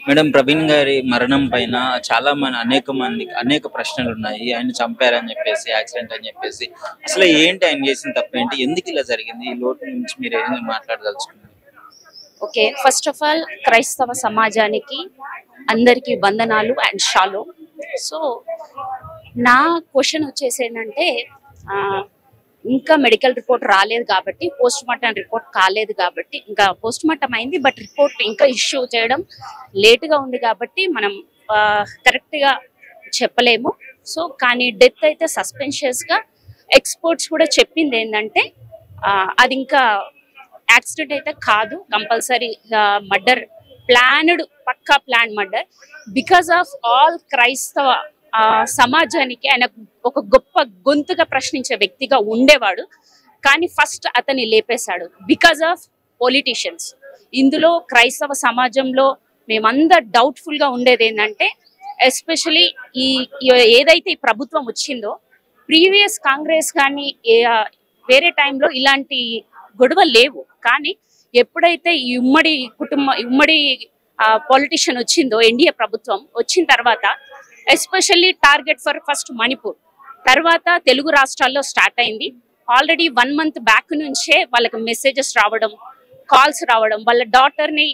Madam Praveen గారి మరణం పైన చాలా అనేక ప్రశ్నలు ఉన్నాయి. ఆయన చంపారని చెప్పేసి, యాక్సిడెంట్ అని చెప్పేసి, అసలు ఏంటి ఆయన చేసిన తప్పేంటి, ఎందుకు ఇలా జరిగింది, ఈ లోటు నుంచి మీరు ఏం మాట్లాడదలుచుకున్నారు? ఓకే, ఫస్ట్ ఆఫ్ ఆల్ క్రైస్తవ సమాజానికి అందరికీ వందనాలు అండ్ షాలో. సో నా క్వశ్చన్ వచ్చేసి ఏంటంటే, ఇంకా మెడికల్ రిపోర్ట్ రాలేదు కాబట్టి, పోస్ట్ మార్టం రిపోర్ట్ కాలేదు కాబట్టి, ఇంకా పోస్ట్ మార్టం అయింది బట్ రిపోర్ట్ ఇంకా ఇష్యూ చేయడం లేటుగా ఉంది కాబట్టి మనం కరెక్ట్గా చెప్పలేము. సో కానీ డెత్ అయితే సస్పెన్షియస్గా ఎక్స్పర్ట్స్ కూడా చెప్పింది ఏంటంటే అది ఇంకా యాక్సిడెంట్ అయితే కాదు, కంపల్సరీ మర్డర్, ప్లాన్డ్, పక్కా plan murder. Because of all క్రైస్తవ సమాజానికి ఆయన ఒక గొప్ప గొంతుగా ప్రశ్నించే వ్యక్తిగా ఉండేవాడు, కానీ ఫస్ట్ అతన్ని లేపేశాడు బికాస్ ఆఫ్ పొలిటీషియన్స్. ఇందులో క్రైస్తవ సమాజంలో మేమందరు డౌట్ఫుల్ గా ఉండేది ఏంటంటే, ఎస్పెషలీ ఏదైతే ఈ ప్రభుత్వం వచ్చిందో, ప్రీవియస్ కాంగ్రెస్ కానీ వేరే టైంలో ఇలాంటి గొడవలు లేవు. కానీ ఎప్పుడైతే ఈ ఉమ్మడి పొలిటీషియన్ వచ్చిందో, ఎన్డీఏ ప్రభుత్వం వచ్చిన తర్వాత especially target for first Manipur, తర్వాత తెలుగు రాష్ట్రాల్లో స్టార్ట్ అయింది. ఆల్రెడీ 1 month బ్యాక్ నుంచే వాళ్ళకి మెసేజెస్ రావడం, కాల్స్ రావడం, వాళ్ళ డాటర్ని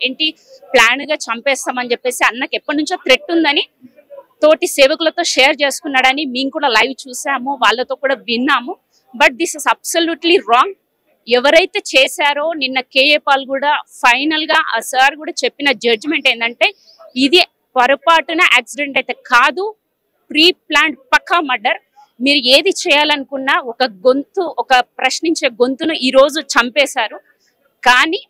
ఏంటి ప్లాన్ గా చంపేస్తామని చెప్పేసి అన్నకి ఎప్పటి నుంచో థ్రెట్ ఉందని తోటి సేవకులతో షేర్ చేసుకున్నాడని మేము కూడా లైవ్ చూసాము, వాళ్ళతో కూడా విన్నాము. But this is absolutely wrong. ఎవరైతే చేశారో నిన్న కేఏ పాల్ కూడా ఫైనల్ గా ఆ సార్ కూడా చెప్పిన జడ్జిమెంట్ ఏంటంటే, ఇది పొరపాటున యాక్సిడెంట్ అయితే కాదు, ప్రీ ప్లాన్డ్ పక్కా మర్డర్. మీరు ఏది చేయాలనుకున్నా ఒక ప్రశ్నించే గొంతును ఈ రోజు చంపేశారు. కానీ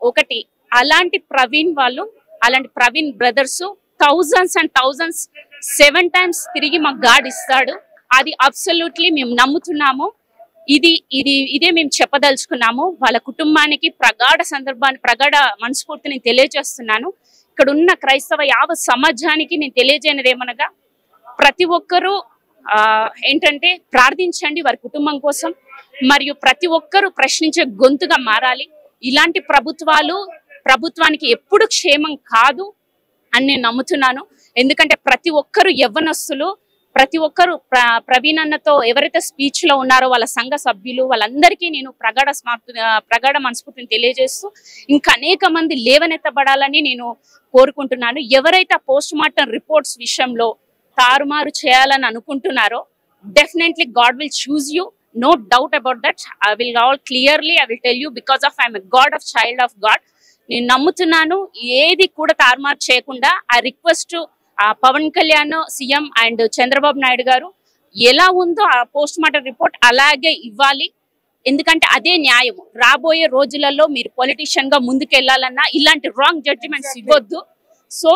ఒకటి, అలాంటి Praveen brothers thousands and thousands 7 times తిరిగి మాకు గాడ్ ఇస్తాడు. అది అబ్సల్యూట్లీ మేము నమ్ముతున్నాము. ఇదే మేము చెప్పదలుచుకున్నాము. వాళ్ళ కుటుంబానికి ప్రగాఢ మనస్ఫూర్తిని తెలియజేస్తున్నాను. ఇక్కడ ఉన్న క్రైస్తవ యావత్ సమాజానికి నేను తెలియజేయనిది ఏమనగా, ప్రతి ఒక్కరూ ఏంటంటే ప్రార్థించండి వారి కుటుంబం కోసం, మరియు ప్రతి ఒక్కరూ ప్రశ్నించే గొంతుగా మారాలి. ఇలాంటి ప్రభుత్వానికి ఎప్పుడు క్షేమం కాదు అని నేను నమ్ముతున్నాను. ఎందుకంటే ప్రతి ఒక్కరు యవ్వనస్తులు, ప్రతి ఒక్కరు ప్రవీణ్ అన్నతో ఎవరైతే స్పీచ్ లో ఉన్నారో వాళ్ళ సంఘ సభ్యులు, వాళ్ళందరికీ నేను ప్రగాఢ మనస్ఫూర్తిని తెలియజేస్తూ ఇంకా అనేక మంది లేవనెత్తబడాలని నేను కోరుకుంటున్నాను. ఎవరైతే పోస్ట్ మార్టం రిపోర్ట్స్ విషయంలో తారుమారు చేయాలని అనుకుంటున్నారో, definitely God will choose you, no doubt about that. I will tell you because of I'm a God of child of God. నేను నమ్ముతున్నాను. ఏది కూడా తారుమారు చేయకుండా I request Pawan Kalyan CM and Chandrababu Naidu garu, ఎలా ఉందో ఆ పోస్ట్ మార్టం రిపోర్ట్ అలాగే ఇవ్వాలి. ఎందుకంటే అదే న్యాయం. రాబోయే రోజులలో మీరు పొలిటీషియన్ గా ముందుకెళ్లాలన్నా ఇలాంటి రాంగ్ జడ్జిమెంట్స్ ఇవ్వద్దు. సో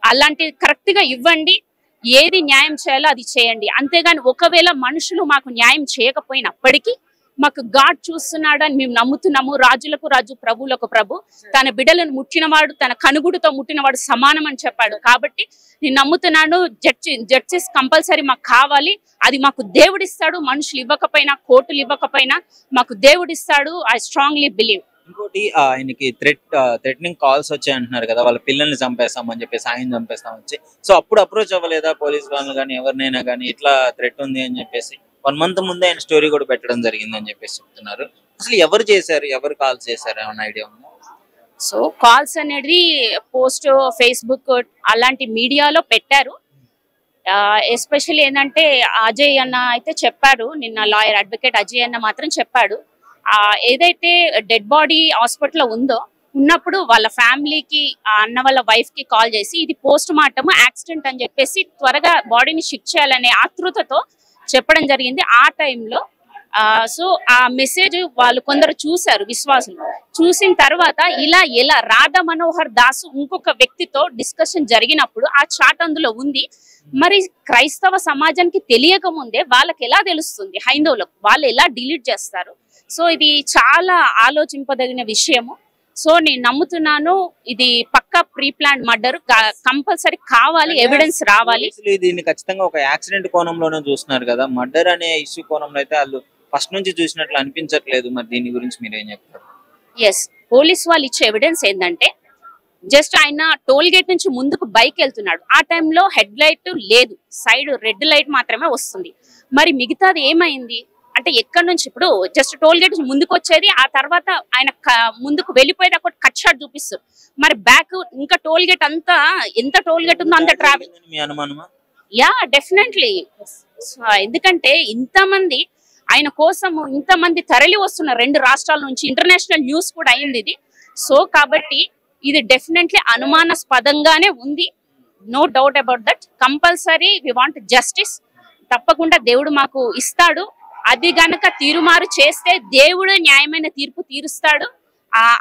అలాంటి కరెక్ట్ గా ఇవ్వండి. ఏది న్యాయం చేయాలో అది చేయండి. అంతేగాని ఒకవేళ మనుషులు మాకు న్యాయం చేయకపోయినప్పటికీ మాకు గాడ్ చూస్తున్నాడని మేము నమ్ముతున్నాము. రాజులకు రాజు, ప్రభువులకు ప్రభు. తన బిడ్డలను ముట్టినవాడు తన కనుగుడుతో ముట్టినవాడు సమానం అని చెప్పాడు. కాబట్టి నేను నమ్ముతున్నాను, జడ్జిస్ కంపల్సరీ మాకు కావాలి. అది మాకు దేవుడిస్తాడు. మనుషులు ఇవ్వకపోయినా, కోర్టులు ఇవ్వకపోయినా మాకు దేవుడిస్తాడు. I strongly believe. ఇంకోటి, ఆయనకి థ్రెటనింగ్ కాల్స్ వచ్చాయి అంటున్నారు కదా, వాళ్ళ పిల్లల్ని చంపేస్తామని చెప్పేసి, ఆయన చంపేస్తామని వచ్చి. సో అప్పుడు అప్రోచ్ అవ్వలేదా పోలీస్ వాళ్ళని కానీ ఎవరినైనా కానీ, ఇట్లా థ్రెట్ ఉంది అని చెప్పేసి 1 month ముందే ఆయన స్టోరీ కూడా పెట్టడం జరిగింది అని చెప్పేసి చెప్తున్నారు. అసలు ఎవరు చేశారు, ఎవరు కాల్స్ చేశారు, ఏమన్నా ఐడియా ఉందా? సో కాల్స్ అనేది పోస్ట్, ఫేస్బుక్ అలాంటి మీడియాలో పెట్టారు. ఎస్పెషల్లీ ఏంటంటే అజయ్ అన్న అయితే చెప్పారు, నిన్న లాయర్ అడ్వకేట్ అజయ్ అన్న మాత్రం చెప్పాడు, ఏదైతే డెడ్ బాడీ హాస్పిటల్లో ఉన్నప్పుడు వాళ్ళ ఫ్యామిలీకి, అన్న వాళ్ళ వైఫ్ కి కాల్ చేసి ఇది పోస్ట్ మార్టం యాక్సిడెంట్ అని చెప్పేసి త్వరగా బాడీని షిఫ్ట్ చేయాలనే ఆతృతతో చెప్పడం జరిగింది ఆ టైంలో. సో ఆ మెసేజ్ వాళ్ళు కొందరు చూశారు, విశ్వాసులు. చూసిన తర్వాత ఎలా రాధా మనోహర్ దాసు ఇంకొక వ్యక్తితో డిస్కషన్ జరిగినప్పుడు ఆ చాట్ అందులో ఉంది. మరి క్రైస్తవ సమాజానికి తెలియక ముందే వాళ్ళకి ఎలా తెలుస్తుంది, హైందవులకు వాళ్ళు ఎలా డిలీట్ చేస్తారు? సో ఇది చాలా ఆలోచింపదగిన విషయము. సో నేను నమ్ముతున్నాను ఇది పక్కా ప్రీ ప్లాన్ మర్డర్, కంపల్సరీ కావాలి, ఎవిడెన్స్ రావాలి. దీన్ని ఖచ్చితంగా ఒక యాక్సిడెంట్ కోణంలోనే చూస్తున్నారు కదా, మర్డర్ అనే ఇష్యూ కోణంలో అయితే వాళ్ళు ఫస్ట్ నుంచి చూసినట్లు అనిపించట్లేదు. మరి దీని గురించి మీరు ఏం చెప్తారు? ఎస్, పోలీస్ వాళ్ళు ఇచ్చే ఎవిడెన్స్ ఏంటంటే జస్ట్ ఆయన టోల్ గేట్ నుంచి ముందుకు బైక్ వెళ్తున్నాడు. ఆ టైంలో హెడ్ లైట్ లేదు, సైడ్ రెడ్ లైట్ మాత్రమే వస్తుంది. మరి మిగతాది ఏమైంది అంటే ఎక్కడి నుంచి ఇప్పుడు జస్ట్ టోల్ గేట్ నుంచి ముందుకు వచ్చేది, ఆ తర్వాత ఆయన ముందుకు వెళ్ళిపోయేది అక్కడ కట్ షాట్ చూపిస్తారు. మరి బ్యాక్ ఇంకా టోల్ గేట్ అంతా ఎంత టోల్ గేట్ ఉందో అంత ట్రాఫిక్. యా డెఫినెట్లీ, ఎందుకంటే ఇంతమంది ఆయన కోసం ఇంతమంది తరలి వస్తున్నారు 2 రాష్ట్రాల నుంచి, ఇంటర్నేషనల్ న్యూస్ కూడా అయింది ఇది. సో కాబట్టి ఇది డెఫినెట్లీ అనుమానాస్పదంగానే ఉంది, no doubt about that. Compulsory we want justice, తప్పకుండా దేవుడు మాకు ఇస్తాడు. అది గనక తీరుమారు చేస్తే దేవుడు న్యాయమైన తీర్పు తీరుస్తాడు.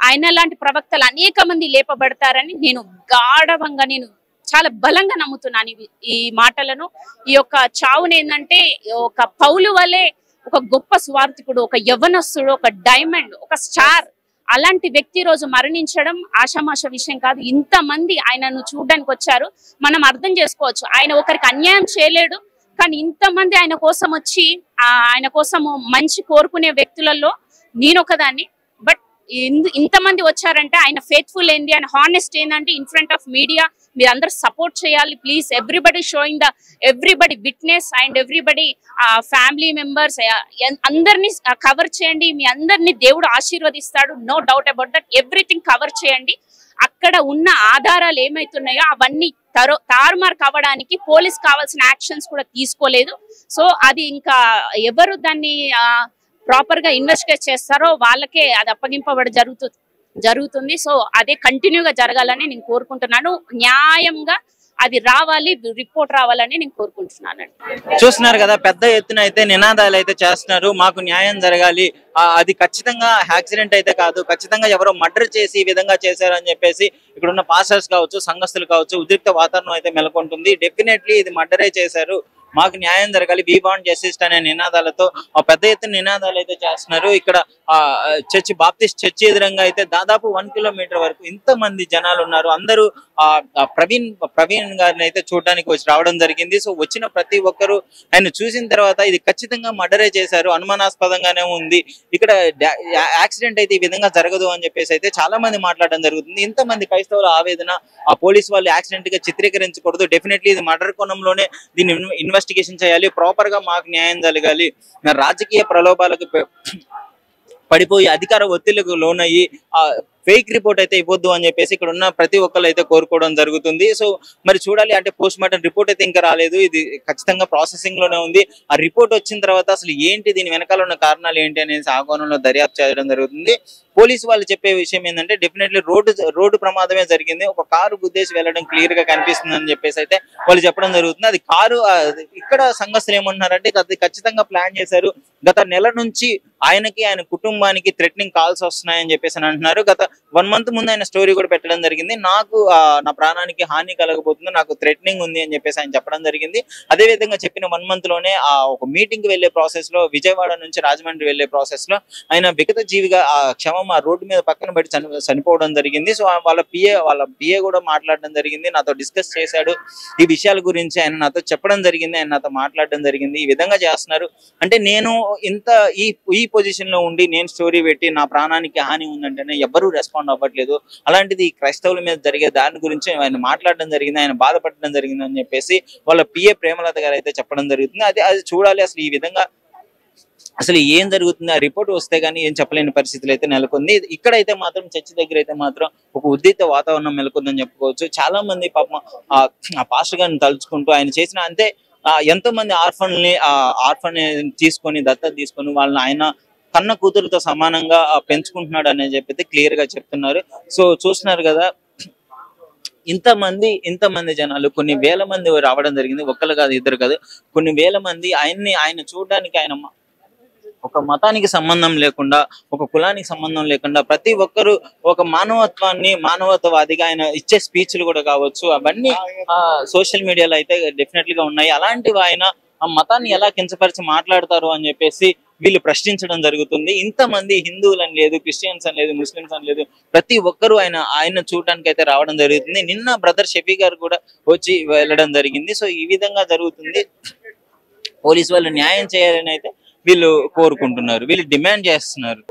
ఆయన లాంటి ప్రవక్తలు అనేక మంది లేపబడతారని నేను గాఢంగా, నేను చాలా బలంగా నమ్ముతున్నాను ఈ మాటలను. ఈ యొక్క చావుని ఏంటంటే ఒక పౌలు వలె ఒక గొప్ప సువార్థికుడు, ఒక యవ్వనస్తుడు, ఒక డైమండ్, ఒక స్టార్, అలాంటి వ్యక్తి రోజు మరణించడం ఆషామాష విషయం కాదు. ఇంతమంది ఆయనను చూడడానికి వచ్చారు. మనం అర్థం చేసుకోవచ్చు, ఆయన ఒకరికి అన్యాయం చేయలేడు, కానీ ఇంతమంది ఆయన కోసం వచ్చి ఆయన కోసము మంచి కోరుకునే వ్యక్తులలో నేను ఒకదాన్ని. బట్ ఇంతమంది వచ్చారంటే ఆయన ఫెయిత్ఫుల్ ఏంది, ఆయన హానెస్ట్ ఏంటంటే ఇన్ ఫ్రంట్ ఆఫ్ మీడియా మీరు అందరూ సపోర్ట్ చేయాలి please. Everybody showing the everybody witness and everybody family members అందరినీ కవర్ చేయండి. మీ అందరినీ దేవుడు ఆశీర్వదిస్తాడు, no doubt about that. Everything cover చేయండి. అక్కడ ఉన్న ఆధారాలు ఏమైతున్నాయో అవన్నీ తారుమారు కావడానికి పోలీస్ కావాల్సిన యాక్షన్స్ కూడా తీసుకోలేదు. సో అది ఇంకా ఎవరు దాన్ని ప్రాపర్ గా ఇన్వెస్టిగేట్ చేస్తారో వాళ్ళకే అది అప్పగింపబడి జరుగుతుంది. సో అదే కంటిన్యూగా జరగాలని నేను కోరుకుంటున్నాను. న్యాయంగా అది రావాలి, రిపోర్ట్ రావాలని నేను కోరుకుంటున్నాను. చూస్తున్నారు కదా, పెద్ద ఎత్తున అయితే నినాదాలు అయితే చేస్తున్నారు, మాకు న్యాయం జరగాలి, అది ఖచ్చితంగా యాక్సిడెంట్ అయితే కాదు, ఖచ్చితంగా ఎవరో మర్డర్ చేసి ఈ విధంగా చేశారు అని చెప్పేసి ఇక్కడ ఉన్న పాస్టర్స్ కావచ్చు, సంఘస్థులు కావచ్చు, ఉద్రిక్త వాతావరణం అయితే నెలకొంటుంది. డెఫినెట్లీ ఇది మర్డరే చేశారు, మాకు న్యాయం జరగాలి, వి వాంట్ జస్టిస్ అనే నినాదాలతో పెద్ద ఎత్తున నినాదాలు అయితే చేస్తున్నారు. ఇక్కడ బాప్టిస్ట్ చర్చి ఎదురంగా అయితే దాదాపు 1 కిలోమీటర్ వరకు ఇంతమంది జనాలు ఉన్నారు. అందరూ ప్రవీణ్ గారిని అయితే చూడడానికి రావడం జరిగింది. సో వచ్చిన ప్రతి ఒక్కరు ఆయన చూసిన తర్వాత ఇది ఖచ్చితంగా మర్డరే చేశారు, అనుమానాస్పదంగానే ఉంది, ఇక్కడ యాక్సిడెంట్ అయితే ఈ విధంగా జరగదు అని చెప్పేసి అయితే చాలా మంది మాట్లాడడం జరుగుతుంది. ఇంతమంది క్రైస్తవుల ఆవేదన, పోలీసు వాళ్ళు యాక్సిడెంట్ గా చిత్రీకరించకూడదు, డెఫినెట్లీ ఇది మర్డర్ కోణంలోనే దీన్ని ఇన్వెస్టిగేషన్ చేయాలి, ప్రాపర్ గా మాకు న్యాయం జరగాలి, రాజకీయ ప్రలోభాలకు పడిపోయి అధికార ఒత్తిళ్లకు లోనయ్యి ఫేక్ రిపోర్ట్ అయితే ఇవ్వద్దు అని చెప్పేసి ఇక్కడ ఉన్న ప్రతి ఒక్కరు అయితే కోరుకోవడం జరుగుతుంది. సో మరి చూడాలి, అంటే పోస్ట్ మార్టం రిపోర్ట్ అయితే ఇంకా రాలేదు, ఇది ఖచ్చితంగా ప్రాసెసింగ్ లోనే ఉంది. ఆ రిపోర్ట్ వచ్చిన తర్వాత అసలు ఏంటి, దీని వెనకాల ఉన్న కారణాలు ఏంటి అనేసి ఆ కోణంలో దర్యాప్తు చేయడం జరుగుతుంది. పోలీసు వాళ్ళు చెప్పే విషయం ఏంటంటే డెఫినెట్లీ రోడ్డు ప్రమాదమే జరిగింది, ఒక కారు గుద్దేసి వెళ్ళడం క్లియర్ గా కనిపిస్తుంది అని చెప్పేసి అయితే వాళ్ళు చెప్పడం జరుగుతుంది. అది కారు, ఇక్కడ సంఘస్థులు ఏమంటున్నారంటే అది ఖచ్చితంగా ప్లాన్ చేశారు, గత నెల నుంచి ఆయనకి ఆయన కుటుంబానికి థ్రెటనింగ్ కాల్స్ వస్తున్నాయని చెప్పేసి అని అంటున్నారు. గత 1 మంత్ ముందు ఆయన స్టోరీ కూడా పెట్టడం జరిగింది, నాకు నా ప్రాణానికి హాని కలగబోతుంది, నాకు థ్రెటనింగ్ ఉంది అని చెప్పేసి ఆయన చెప్పడం జరిగింది. అదే విధంగా చెప్పిన 1 మంత్ లోనే ఒక మీటింగ్ కి వెళ్లే ప్రాసెస్ లో, విజయవాడ నుంచి రాజమండ్రి వెళ్లే ప్రాసెస్ లో ఆయన విగత జీవిగా ఆ రోడ్డు మీద పక్కన పెట్టి చనిపోవడం జరిగింది. సో వాళ్ళ పిఏ కూడా మాట్లాడడం జరిగింది, నాతో డిస్కస్ చేశాడు ఈ విషయాల గురించి, ఆయన నాతో చెప్పడం జరిగింది, ఆయన నాతో మాట్లాడడం జరిగింది. ఈ విధంగా చేస్తున్నారు అంటే నేను ఇంత ఈ పొజిషన్ లో ఉండి నేను స్టోరీ పెట్టి నా ప్రాణానికి హాని ఉందంటేనే ఎవరు రెస్పాండ్ అవ్వట్లేదు. అలాంటిది క్రైస్తవుల మీద జరిగే దాని గురించి ఆయన మాట్లాడడం జరిగింది, ఆయన బాధపడడం జరిగింది అని చెప్పేసి వాళ్ళ పిఏ ప్రేమలత గారు అయితే చెప్పడం జరుగుతుంది. అది చూడాలి అసలు ఈ విధంగా అసలు ఏం జరుగుతుంది, ఆ రిపోర్ట్ వస్తే గానీ ఏం చెప్పలేని పరిస్థితులు అయితే నెలకొంది. ఇక్కడైతే మాత్రం చర్చి దగ్గర అయితే మాత్రం ఒక ఉద్రిక్త వాతావరణం నెలకొందని చెప్పుకోవచ్చు. చాలా మంది పాపం ఆ పాస్టర్ గారిని తలుచుకుంటూ ఆయన చేసిన అంతే ఎంతో మంది ఆర్ఫన్ తీసుకొని దత్తత తీసుకొని వాళ్ళని ఆయన కన్న కూతురుతో సమానంగా పెంచుకుంటున్నాడు అని చెప్పి క్లియర్ గా చెప్తున్నారు. సో చూస్తున్నారు కదా, ఇంతమంది జనాలు, కొన్ని వేల మంది రావడం జరిగింది, ఒక్కరు కాదు, ఇద్దరు కాదు, కొన్ని వేల మంది ఆయన చూడడానికి, ఆయన ఒక మతానికి సంబంధం లేకుండా, ఒక కులానికి సంబంధం లేకుండా ప్రతి ఒక్కరు ఒక మానవత్వవాదిగా ఆయన ఇచ్చే స్పీచ్లు కూడా కావచ్చు, అవన్నీ సోషల్ మీడియాలో అయితే డెఫినెట్లీగా ఉన్నాయి. అలాంటివి ఆయన ఆ మతాన్ని ఎలా కించపరిచి మాట్లాడతారు అని చెప్పేసి వీళ్ళు ప్రశ్నించడం జరుగుతుంది. ఇంతమంది హిందువులని లేదు, క్రిస్టియన్స్ అని లేదు, ముస్లిమ్స్ అని లేదు, ప్రతి ఒక్కరు ఆయన చూడడానికి అయితే రావడం జరుగుతుంది. నిన్న బ్రదర్ షఫీ గారు కూడా వచ్చి వెళ్ళడం జరిగింది. సో ఈ విధంగా జరుగుతుంది. పోలీసు వాళ్ళు న్యాయం చేయాలని అయితే వీళ్ళు కోరుకుంటున్నారు, వీళ్ళు డిమాండ్ చేస్తున్నారు.